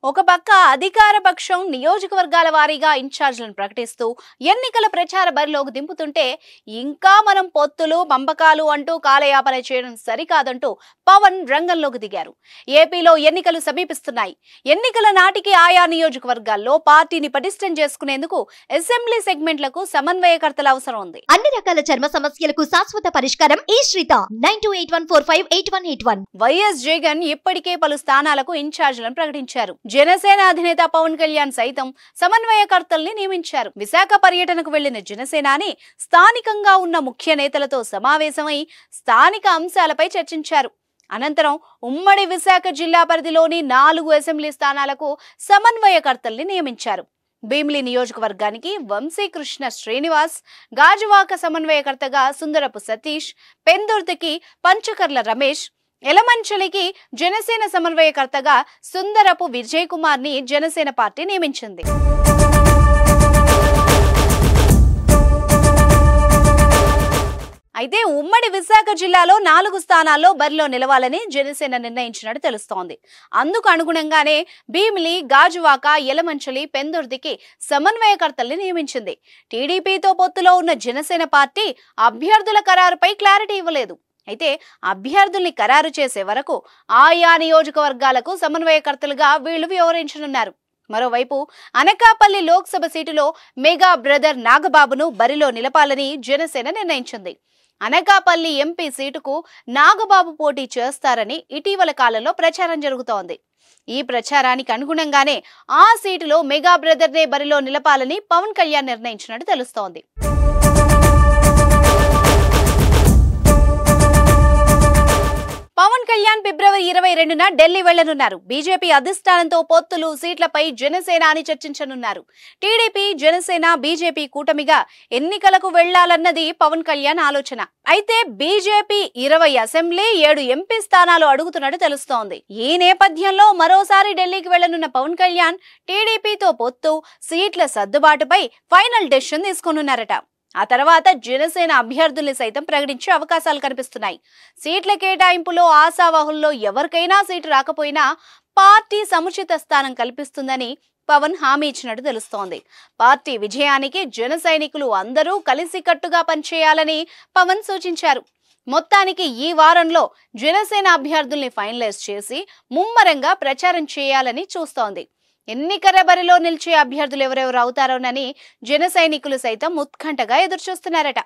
ఒక పక్క అధికార పక్షం నియోజకవర్గాల వారీగా ఇన్ఛార్జ్లను ప్రకటిస్తూ ఎన్నికల ప్రచార బరిలోకి దింపుతుంటే ఇంకా మనం పొత్తులు పంపకాలు అంటూ కాలయాపన చేయడం సరికాదంటూ పవన్ రంగంలోకి దిగారు. ఏపీలో ఎన్నికలు సమీపిస్తున్నాయి. ఎన్నికల నాటికి ఆయా నియోజకవర్గాల్లో పార్టీని పటిష్టం చేసుకునేందుకు అసెంబ్లీ సెగ్మెంట్లకు సమన్వయకర్తల అవసరం ఉంది. అన్ని రకాల చర్మ సమస్యలకు శాశ్వత పరిష్కారం ఈ శ్రీత 9281458181. వైఎస్ జగన్ ఇప్పటికే పలు స్థానాలకు ఇన్ఛార్జ్లను ప్రకటించారు. జనసేన అధినేత పవన్ కళ్యాణ్ సైతం సమన్వయకర్తల్ని నియమించారు. విశాఖ పర్యటనకు వెళ్లిన జనసేనాని స్థానికంగా ఉన్న ముఖ్య నేతలతో సమావేశమై స్థానిక అంశాలపై చర్చించారు. అనంతరం ఉమ్మడి విశాఖ జిల్లా పరిధిలోని 4 అసెంబ్లీ స్థానాలకు సమన్వయకర్తల్ని నియమించారు. భీమిలి నియోజకవర్గానికి వంశీకృష్ణ శ్రీనివాస్, గాజువాక సమన్వయకర్తగా సుందరపు సతీష్, పెందుర్తికి పంచకర్ల రమేష్, ఎలమంచలికి జనసేన సమన్వయకర్తగా సుందరపు విజయ్ కుమార్ ని జనసేన పార్టీ నియమించింది. అయితే ఉమ్మడి విశాఖ జిల్లాలో 4 స్థానాల్లో బరిలో నిలవాలని జనసేన నిర్ణయించినట్టు తెలుస్తోంది. అందుకు అనుగుణంగానే భీమిలి, గాజువాక, ఎలమంచలి, పెందుర్తికి సమన్వయకర్తల్ని నియమించింది. టీడీపీతో పొత్తులో ఉన్న జనసేన పార్టీ అభ్యర్థుల ఖరారుపై క్లారిటీ ఇవ్వలేదు. అయితే అభ్యర్థుల్ని ఖరారు చేసే వరకు ఆయా నియోజకవర్గాలకు సమన్వయకర్తలుగా వీళ్లు వ్యవహరించనున్నారు. మరోవైపు అనకాపల్లి లోక్సభ సీటులో మెగా బ్రదర్ నాగబాబును బరిలో నిలపాలని జనసేన నిర్ణయించింది. అనకాపల్లి ఎంపీ సీటుకు నాగబాబు పోటీ చేస్తారని ఇటీవల కాలంలో ప్రచారం జరుగుతోంది. ఈ ప్రచారానికి అనుగుణంగానే ఆ సీటులో మెగా బ్రదర్ నే బరిలో నిలపాలని పవన్ కళ్యాణ్ నిర్ణయించినట్టు తెలుస్తోంది. పవన్ కళ్యాణ్ ఫిబ్రవరి 22న ఢిల్లీ వెళ్లనున్నారు. బీజేపీ అధిష్టానంతో పొత్తులు, సీట్లపై జనసేనాని చర్చించనున్నారు. టీడీపీ, జనసేన, బీజేపీ కూటమిగా ఎన్నికలకు వెళ్లాలన్నది పవన్ కళ్యాణ్ ఆలోచన. అయితే బీజేపీ 20 అసెంబ్లీ, 7 ఎంపీ స్థానాలు అడుగుతున్నట్టు తెలుస్తోంది. ఈ నేపథ్యంలో మరోసారి ఢిల్లీకి వెళ్లనున్న పవన్ కళ్యాణ్ టీడీపీతో పొత్తు, సీట్ల సర్దుబాటుపై ఫైనల్ డెసిషన్ తీసుకోనున్నారట. ఆ తర్వాత జనసేన అభ్యర్థుల్ని సైతం ప్రకటించే అవకాశాలు కనిపిస్తున్నాయి. సీట్ల కేటాయింపులో ఆశావాహుల్లో ఎవరికైనా సీటు రాకపోయినా పార్టీ సముచిత స్థానం కల్పిస్తుందని పవన్ హామీ ఇచ్చినట్టు తెలుస్తోంది. పార్టీ విజయానికి జన సైనికులు అందరూ కలిసికట్టుగా పనిచేయాలని పవన్ సూచించారు. మొత్తానికి ఈ వారంలో జనసేన అభ్యర్థుల్ని ఫైనలైజ్ చేసి ముమ్మరంగా ప్రచారం చేయాలని చూస్తోంది. ఎన్నికల బరిలో నిలిచే అభ్యర్థులు ఎవరెవరు అవుతారోనని జన సైనికులు సైతం ఉత్కంఠగా ఎదురుచూస్తున్నారట.